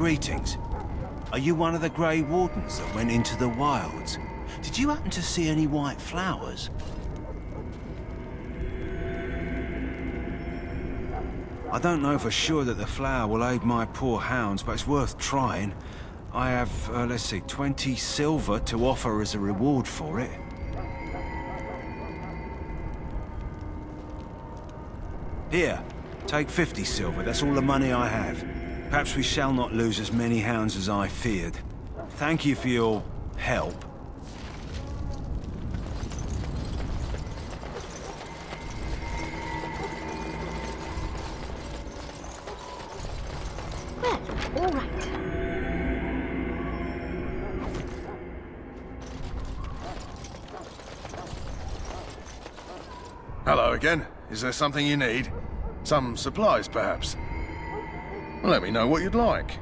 Greetings. Are you one of the Grey Wardens that went into the wilds? Did you happen to see any white flowers? I don't know for sure that the flower will aid my poor hounds, but it's worth trying. I have, let's see, 20 silver to offer as a reward for it. Here, take 50 silver. That's all the money I have. Perhaps we shall not lose as many hounds as I feared. Thank you for your help. Well, all right. Hello again. Is there something you need? Some supplies, perhaps? Well, let me know what you'd like.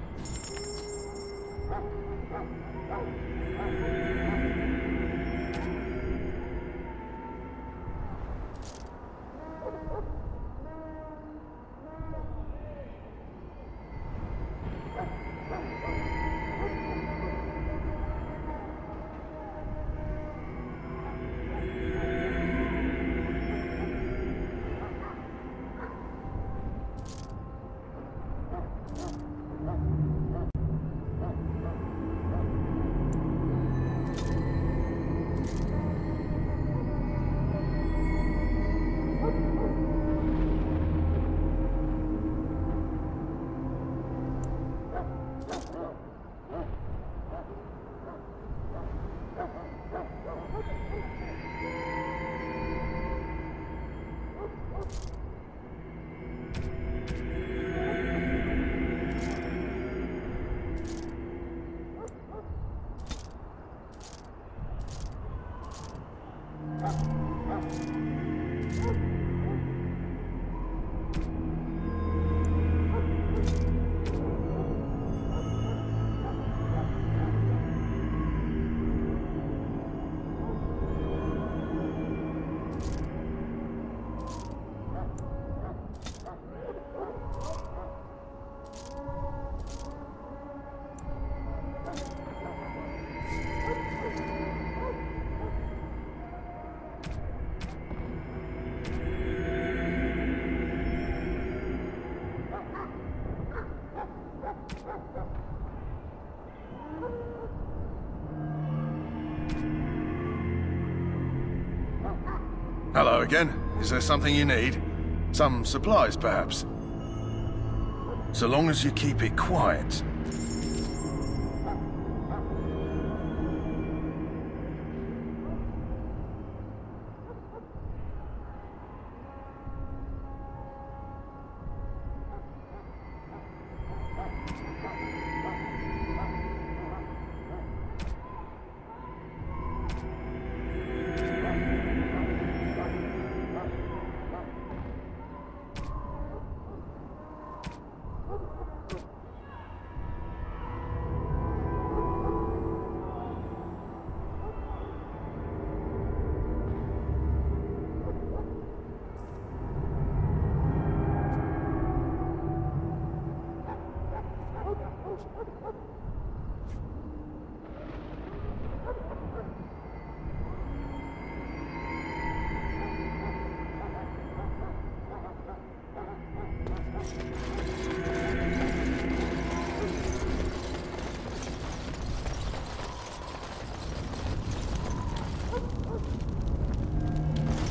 Hello again. Is there something you need? Some supplies, perhaps? So long as you keep it quiet.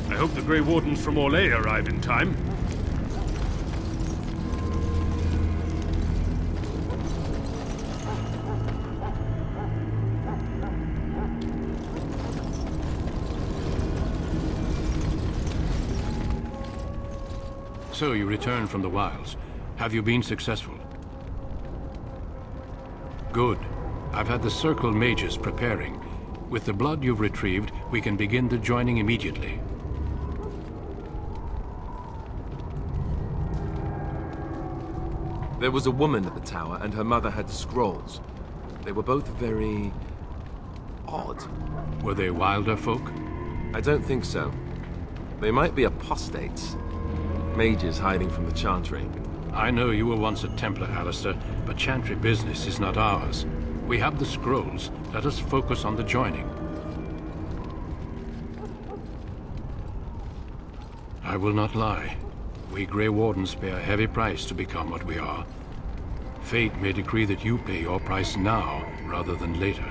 I hope the Grey Wardens from Orlais arrive in time. So you returned from the wilds. Have you been successful? Good. I've had the Circle mages preparing. With the blood you've retrieved, we can begin the joining immediately. There was a woman at the tower, and her mother had scrolls. They were both very odd. Were they wilder folk? I don't think so. They might be apostates. Mages hiding from the Chantry. I know you were once a Templar, Alistair, but Chantry business is not ours. We have the scrolls. Let us focus on the joining. I will not lie. We Grey Wardens pay a heavy price to become what we are. Fate may decree that you pay your price now, rather than later.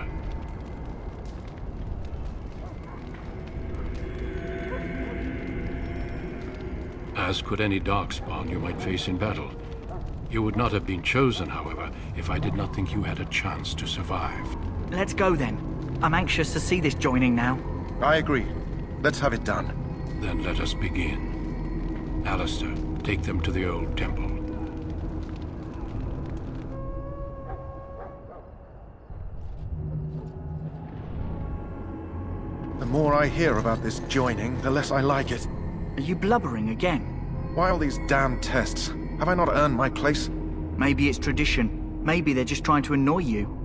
As could any Darkspawn you might face in battle. You would not have been chosen, however, if I did not think you had a chance to survive. Let's go then. I'm anxious to see this joining now. I agree. Let's have it done. Then let us begin. Alistair, take them to the old temple. The more I hear about this joining, the less I like it. Are you blubbering again? Why all these damn tests? Have I not earned my place? Maybe it's tradition. Maybe they're just trying to annoy you.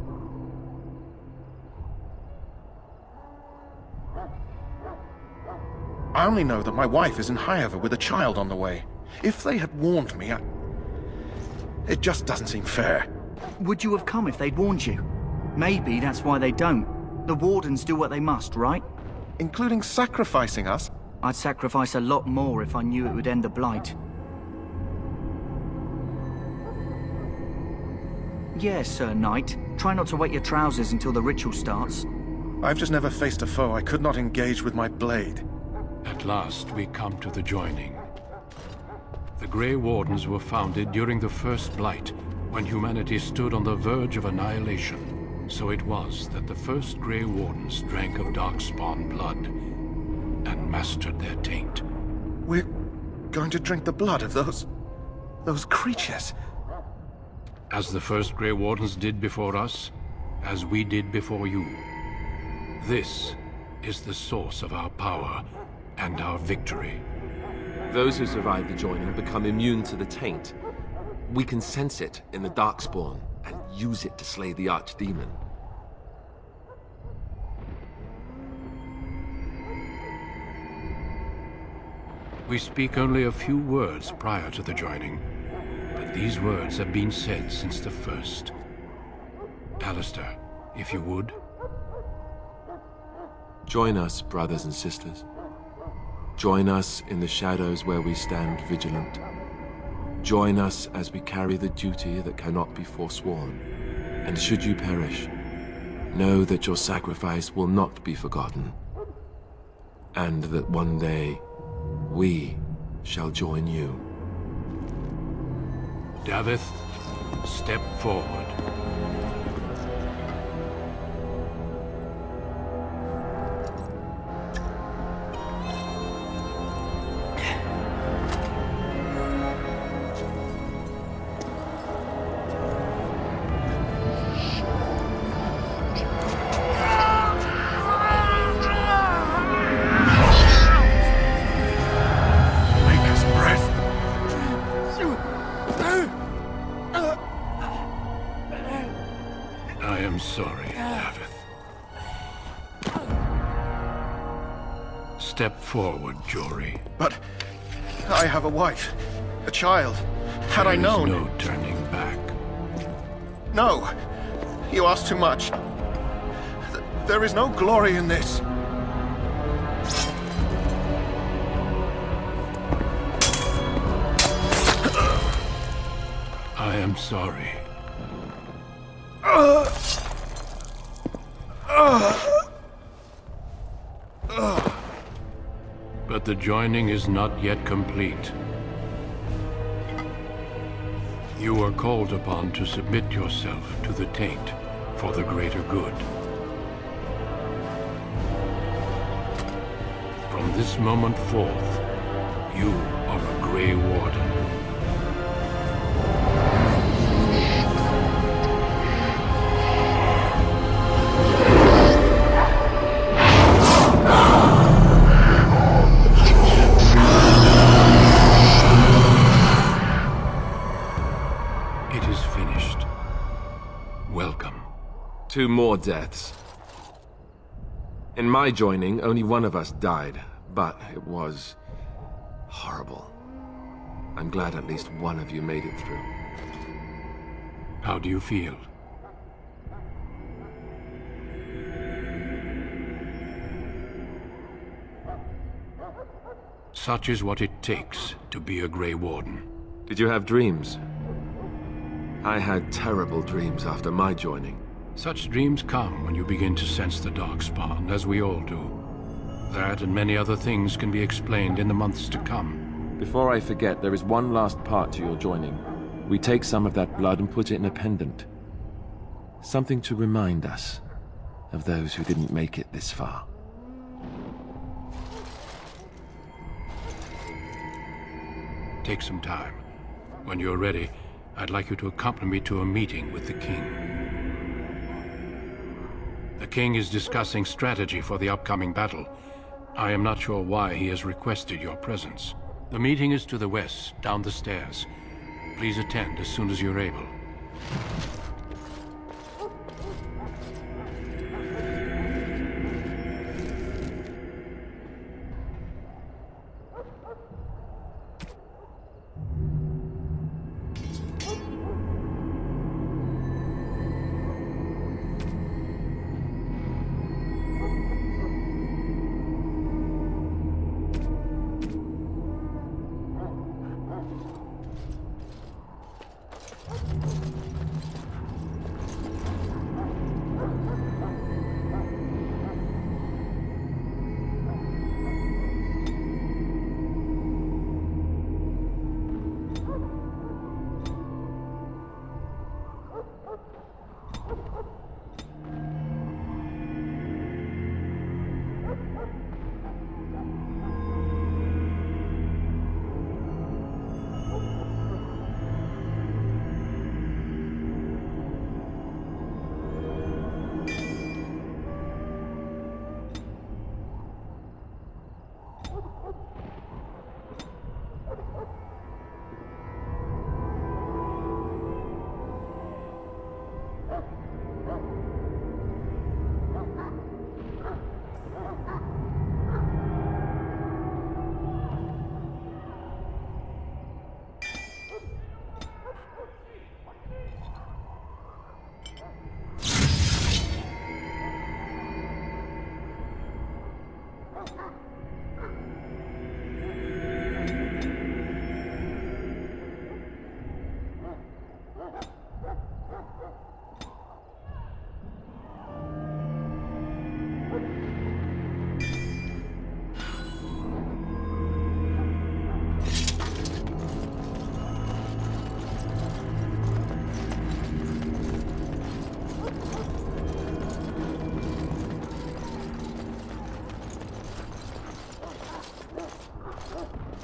I only know that my wife is in Highever with a child on the way. If they had warned me, it just doesn't seem fair. Would you have come if they'd warned you? Maybe that's why they don't. The Wardens do what they must, right? Including sacrificing us? I'd sacrifice a lot more if I knew it would end the Blight. Yes, Sir Knight. Try not to wet your trousers until the ritual starts. I've just never faced a foe I could not engage with my blade. At last, we come to the joining. The Grey Wardens were founded during the First Blight, when humanity stood on the verge of annihilation. So it was that the first Grey Wardens drank of Darkspawn blood and mastered their taint. We're going to drink the blood of those creatures. As the first Grey Wardens did before us, as we did before you. This is the source of our power and our victory. Those who survive the joining become immune to the taint. We can sense it in the Darkspawn and use it to slay the Archdemon. We speak only a few words prior to the joining, but these words have been said since the first. Alistair, if you would. Join us, brothers and sisters. Join us in the shadows where we stand vigilant. Join us as we carry the duty that cannot be forsworn. And should you perish, know that your sacrifice will not be forgotten. And that one day, we shall join you. Davith, step forward. Step forward, Jory. But I have a wife, a child. Had I known... There is no turning back. No! You ask too much. There is no glory in this. I am sorry. But the joining is not yet complete. You are called upon to submit yourself to the taint for the greater good. From this moment forth, you are a Grey Warden. Two more deaths. In my joining, only one of us died, but it was horrible. I'm glad at least one of you made it through. How do you feel? Such is what it takes to be a Grey Warden. Did you have dreams? I had terrible dreams after my joining. Such dreams come when you begin to sense the Darkspawn, as we all do. That and many other things can be explained in the months to come. Before I forget, there is one last part to your joining. We take some of that blood and put it in a pendant. Something to remind us of those who didn't make it this far. Take some time. When you're ready, I'd like you to accompany me to a meeting with the King. The King is discussing strategy for the upcoming battle. I am not sure why he has requested your presence. The meeting is to the west, down the stairs. Please attend as soon as you're able.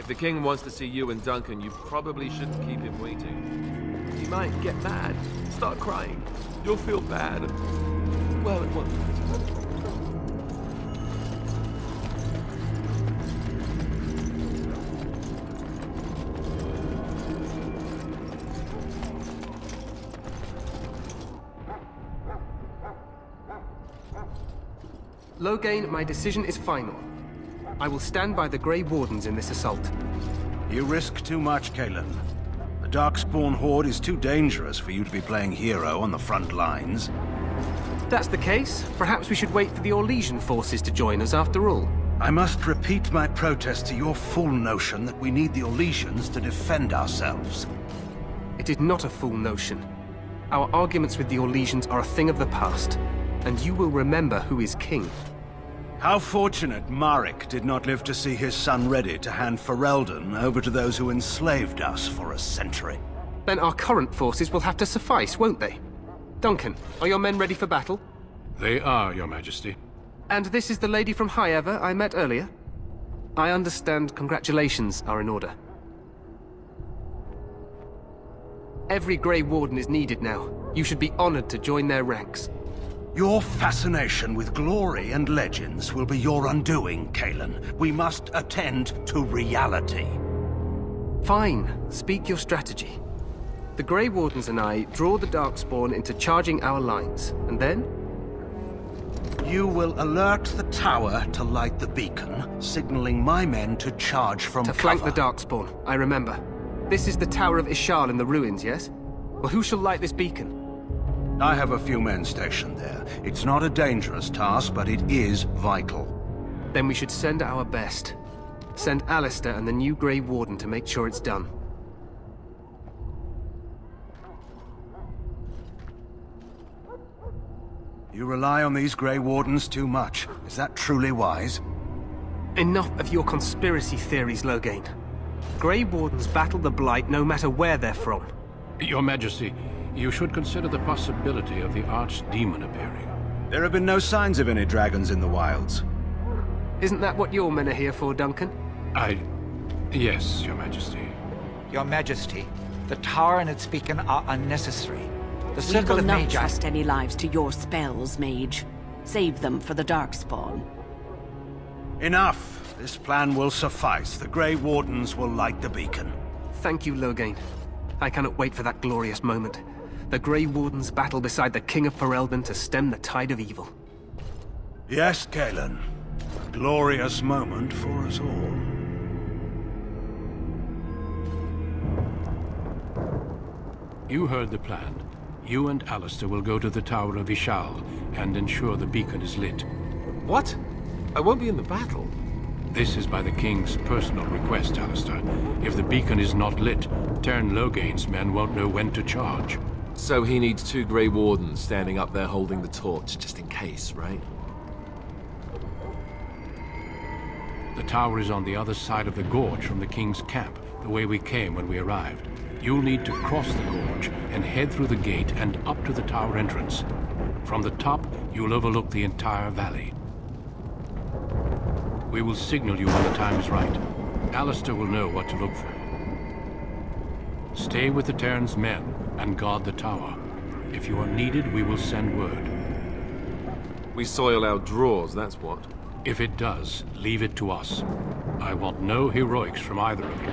If the King wants to see you and Duncan, you probably shouldn't keep him waiting. He might get mad, start crying. You'll feel bad. Well, it won't matter. Loghain, my decision is final. I will stand by the Grey Wardens in this assault. You risk too much, Cailan. The Darkspawn horde is too dangerous for you to be playing hero on the front lines. If that's the case, perhaps we should wait for the Orlesian forces to join us after all. I must repeat my protest to your fool notion that we need the Orlesians to defend ourselves. It is not a fool notion. Our arguments with the Orlesians are a thing of the past, and you will remember who is king. How fortunate Marek did not live to see his son ready to hand Ferelden over to those who enslaved us for a century. Then our current forces will have to suffice, won't they? Duncan, are your men ready for battle? They are, Your Majesty. And this is the lady from High Ever I met earlier? I understand congratulations are in order. Every Grey Warden is needed now. You should be honored to join their ranks. Your fascination with glory and legends will be your undoing, Cailan. We must attend to reality. Fine. Speak your strategy. The Grey Wardens and I draw the Darkspawn into charging our lines, and then? You will alert the tower to light the beacon, signaling my men to charge from cover. To flank the Darkspawn, I remember. This is the Tower of Ishal in the ruins, yes? Well, who shall light this beacon? I have a few men stationed there. It's not a dangerous task, but it is vital. Then we should send our best. Send Alistair and the new Grey Warden to make sure it's done. You rely on these Grey Wardens too much. Is that truly wise? Enough of your conspiracy theories, Loghain. Grey Wardens battle the Blight no matter where they're from. Your Majesty, you should consider the possibility of the Archdemon appearing. There have been no signs of any dragons in the wilds. Isn't that what your men are here for, Duncan? Yes, Your Majesty. Your Majesty, the tower and its beacon are unnecessary. The We circle will of not mage... trust any lives to your spells, mage. Save them for the Darkspawn. Enough! This plan will suffice. The Grey Wardens will light the beacon. Thank you, Loghain. I cannot wait for that glorious moment. The Grey Wardens battle beside the King of Ferelden to stem the tide of evil. Yes, Galen. A glorious moment for us all. You heard the plan. You and Alistair will go to the Tower of Ishal and ensure the beacon is lit. What? I won't be in the battle. This is by the King's personal request, Alistair. If the beacon is not lit, Tern Loghain's men won't know when to charge. So he needs 2 Grey Wardens standing up there holding the torch, just in case, right? The tower is on the other side of the gorge from the King's camp, the way we came when we arrived. You'll need to cross the gorge and head through the gate and up to the tower entrance. From the top, you'll overlook the entire valley. We will signal you when the time is right. Alistair will know what to look for. Stay with the Terran's men and guard the tower. If you are needed, we will send word. We soil our drawers, that's what. If it does, leave it to us. I want no heroics from either of you.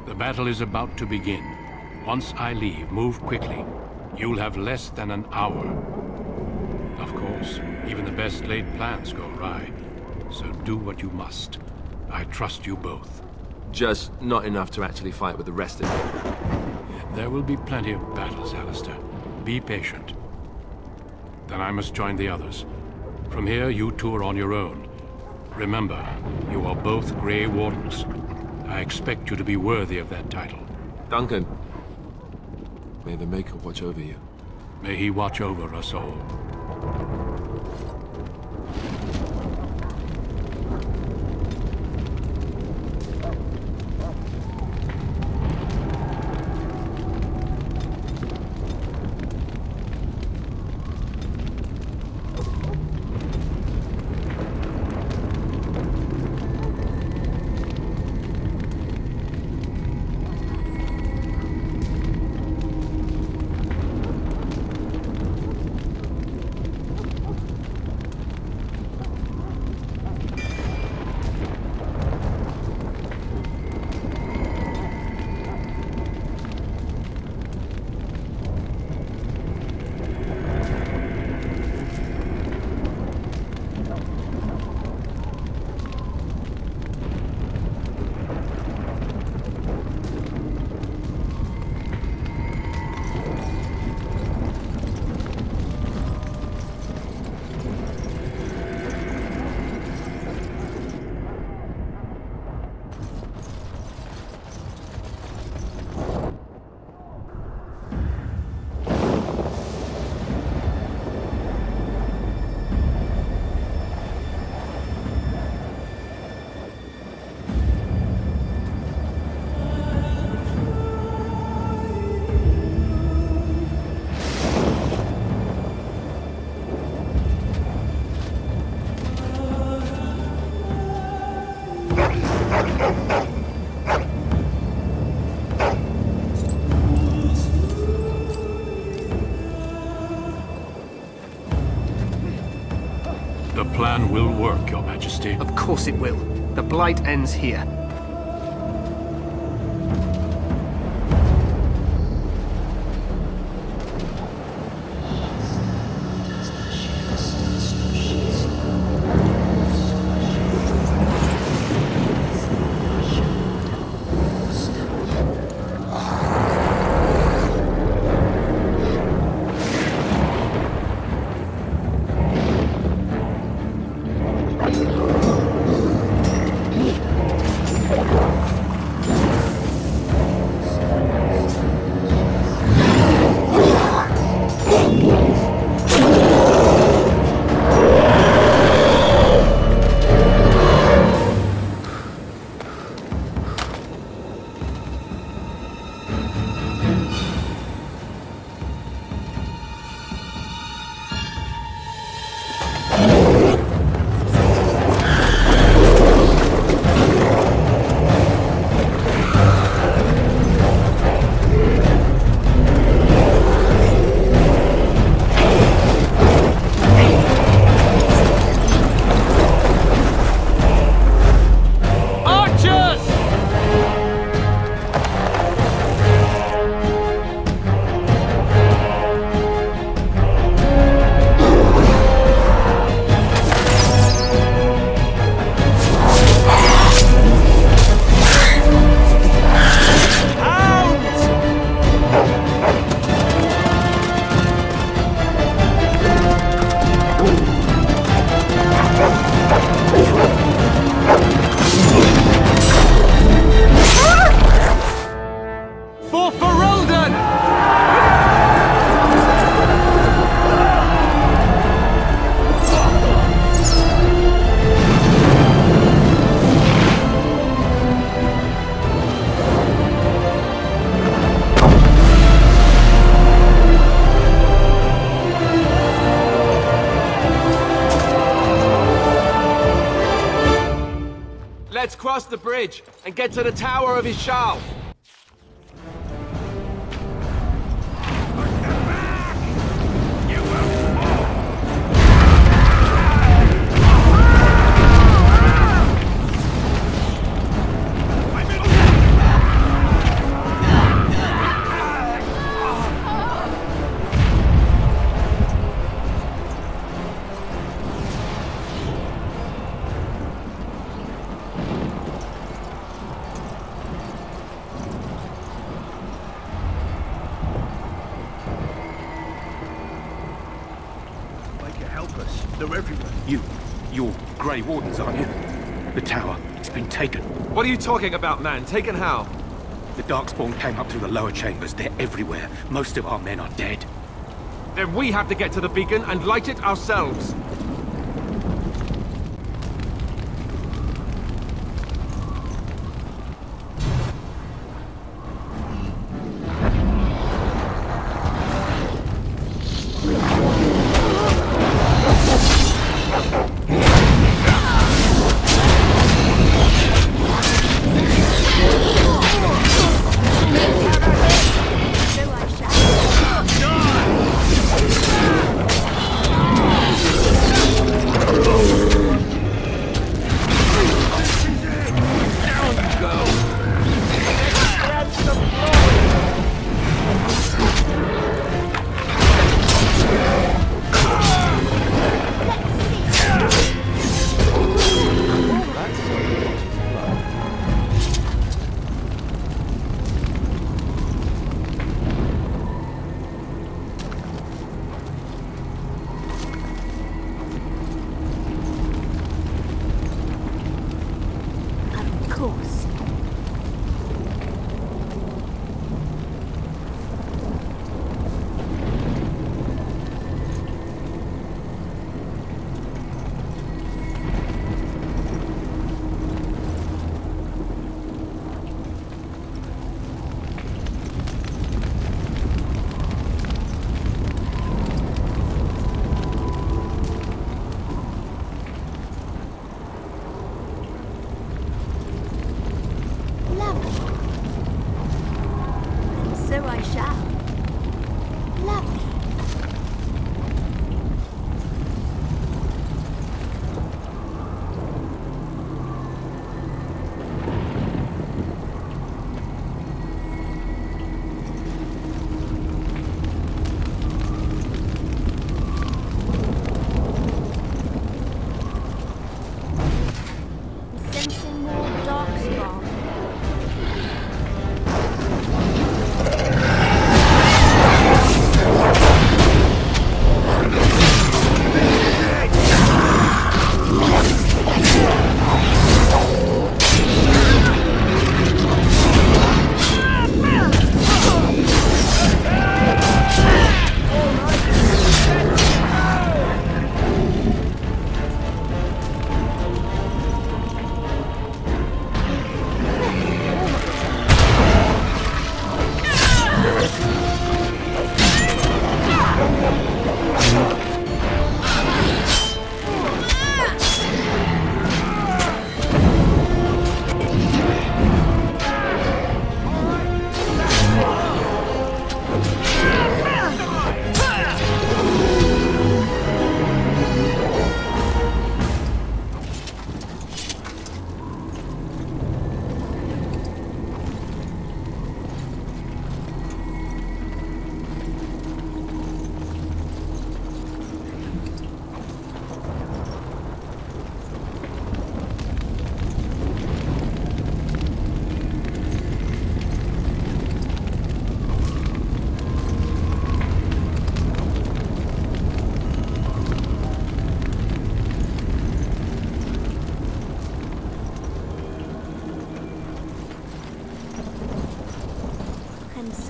The battle is about to begin. Once I leave, move quickly. You'll have less than an hour. Of course, even the best laid plans go awry. So do what you must. I trust you both. Just not enough to actually fight with the rest of them. There will be plenty of battles, Alistair. Be patient. Then I must join the others. From here, you two are on your own. Remember, you are both Grey Wardens. I expect you to be worthy of that title. Duncan, may the Maker watch over you. May he watch over us all. The plan will work, Your Majesty. Of course it will. The Blight ends here. Let's cross the bridge and get to the Tower of Ishal. They're everywhere. You're Grey Wardens, aren't you? The tower, it's been taken. What are you talking about, man? Taken how? The Darkspawn came up through the lower chambers. They're everywhere. Most of our men are dead. Then we have to get to the beacon and light it ourselves.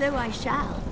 So I shall.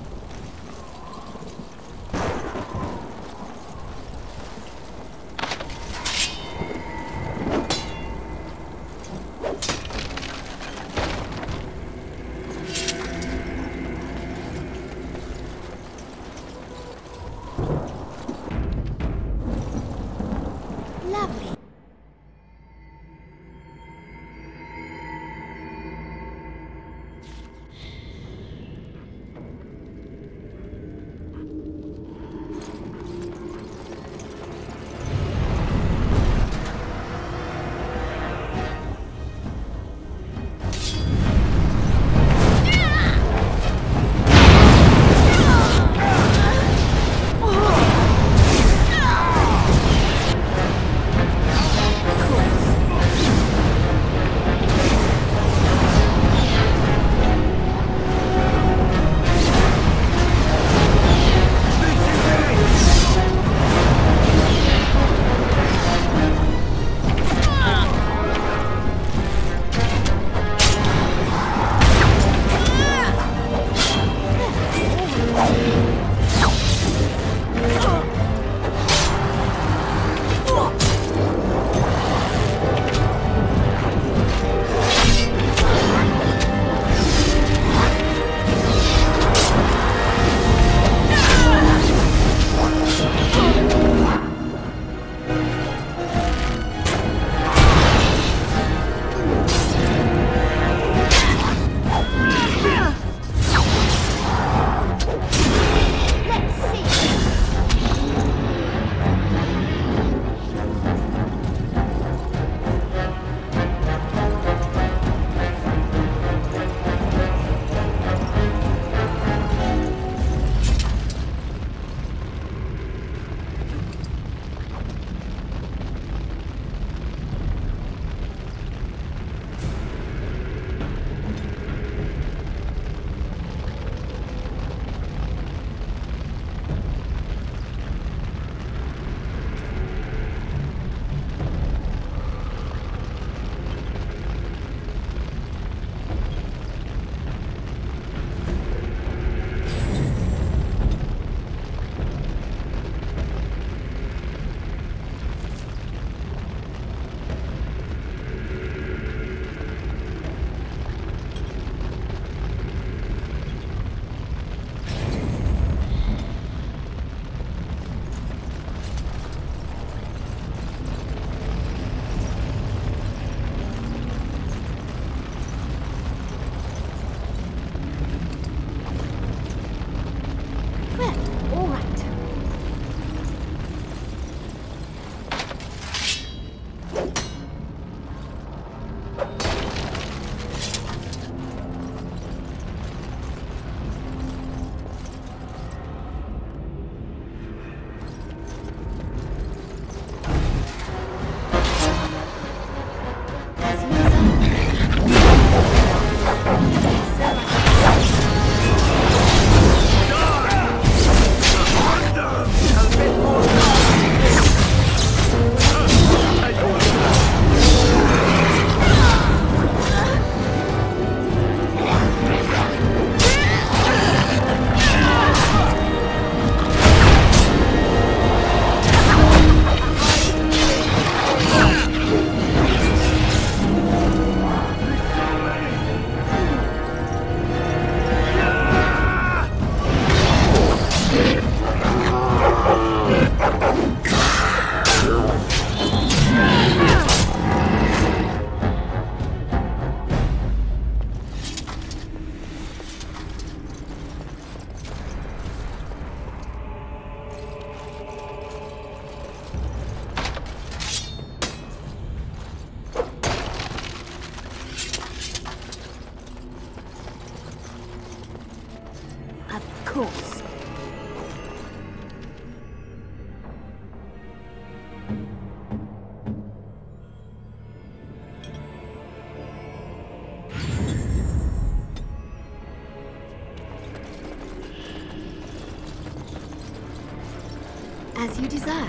As you desire.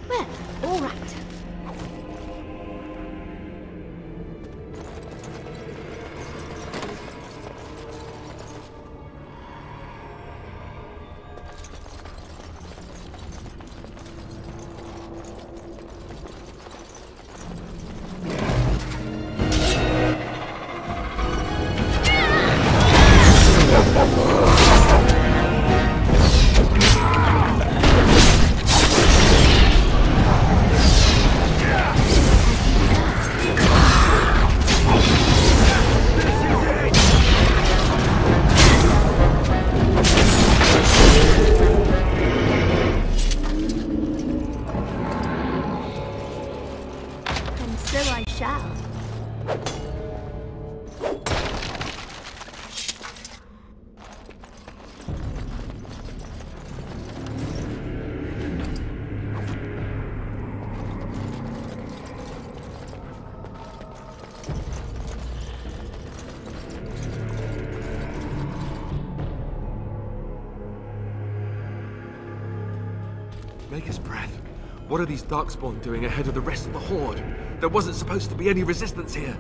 Well, all right. Maker's breath. What are these Darkspawn doing ahead of the rest of the Horde? There wasn't supposed to be any resistance here.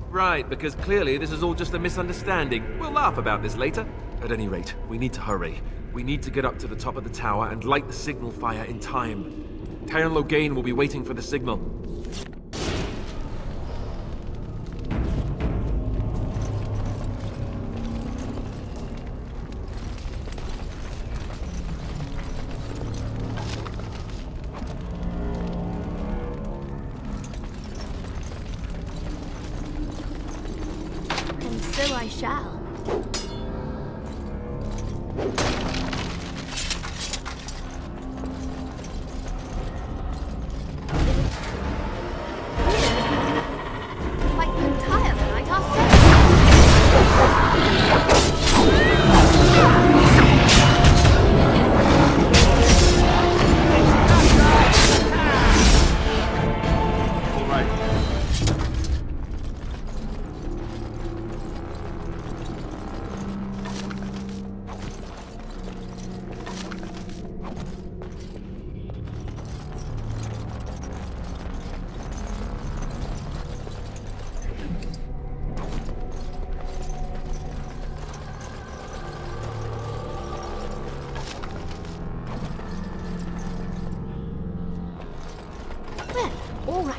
Right, because clearly this is all just a misunderstanding. We'll laugh about this later. At any rate, we need to hurry. We need to get up to the top of the tower and light the signal fire in time. Taron Logain will be waiting for the signal. So I shall. Quite the entire night ourselves. All right. Well, all right.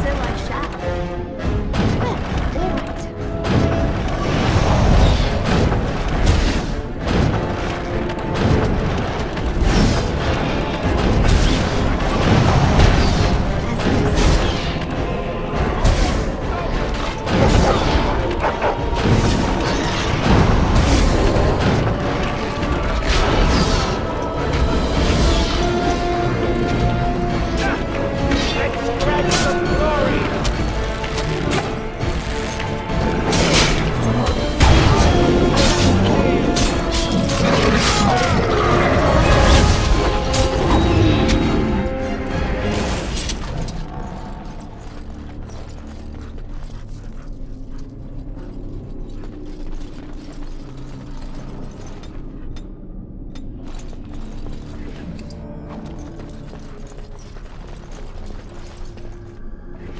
So I shall. Well, all right.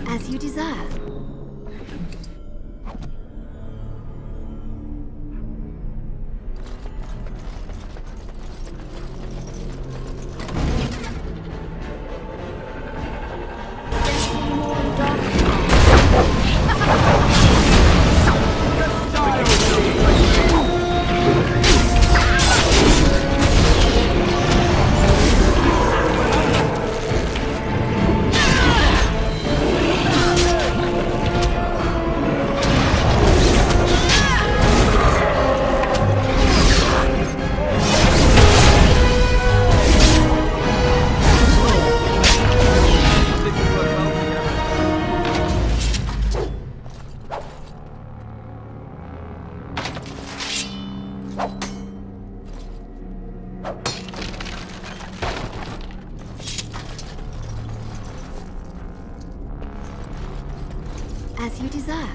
As you desire. As you desire.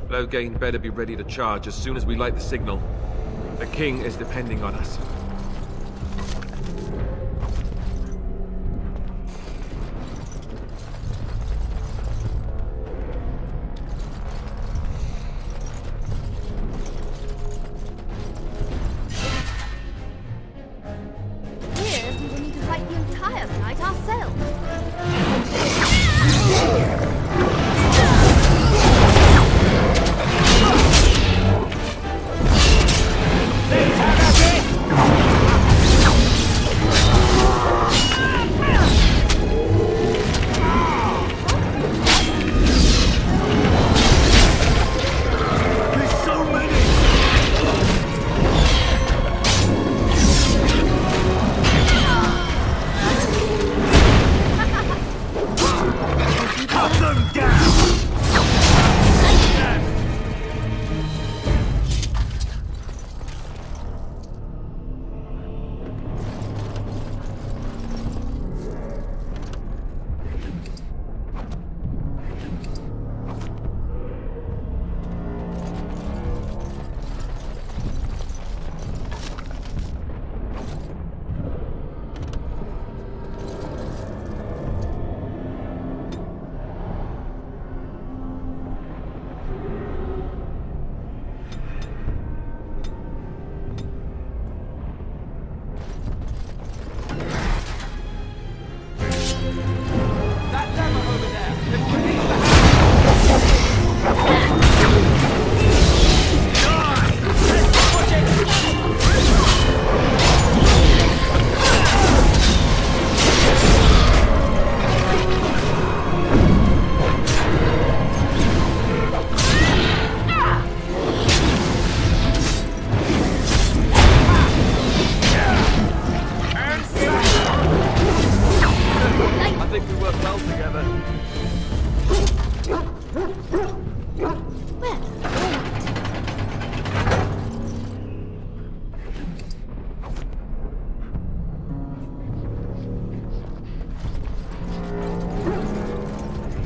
Loghain better be ready to charge as soon as we light the signal. The king is depending on us. Here, we will need to fight the entire fight ourselves.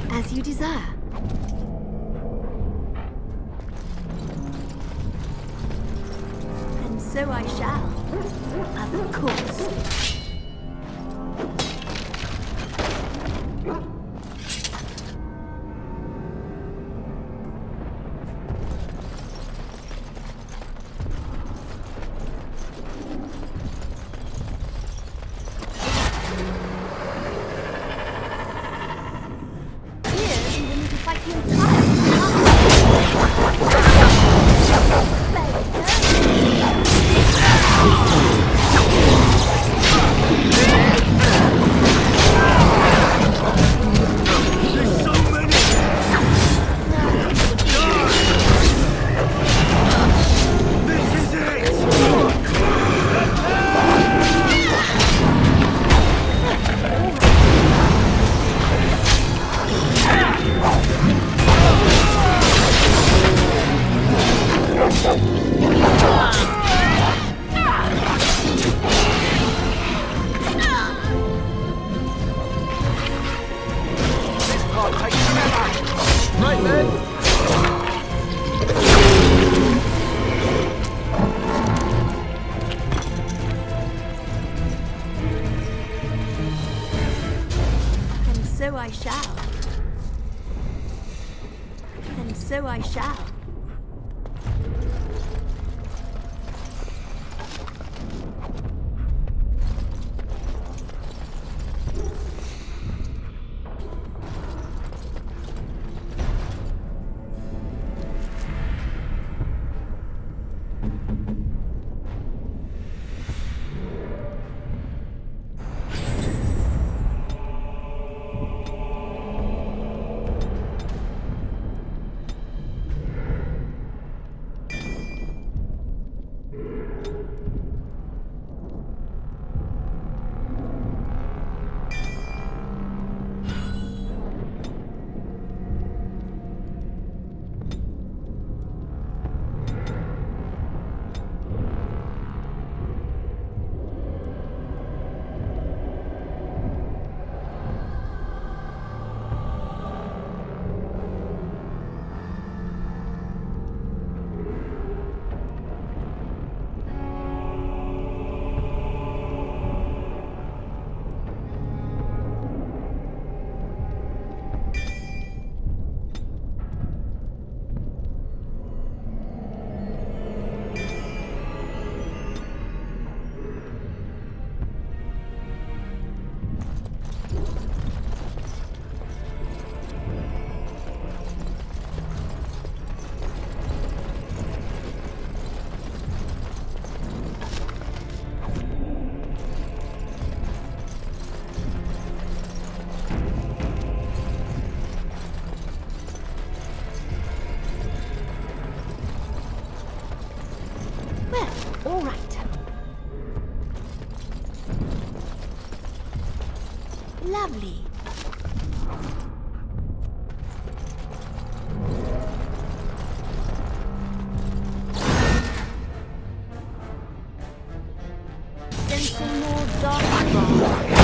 As you desire. And so I shall. Of course. I shall. And so I shall. Lovely. Sensing more Darkspawn.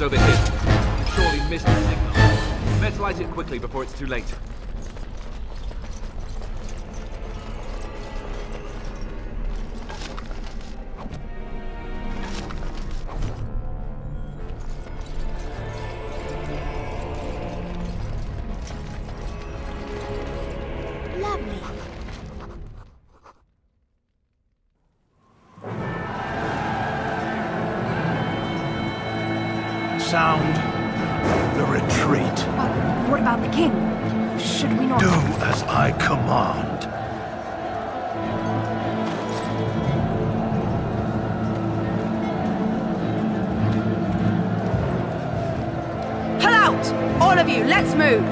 Over here. You surely missed the signal. Let's light it quickly before it's too late. Lovely. Sound the retreat. What about the king? Should we not... Do as I command. Pull out! All of you, let's move!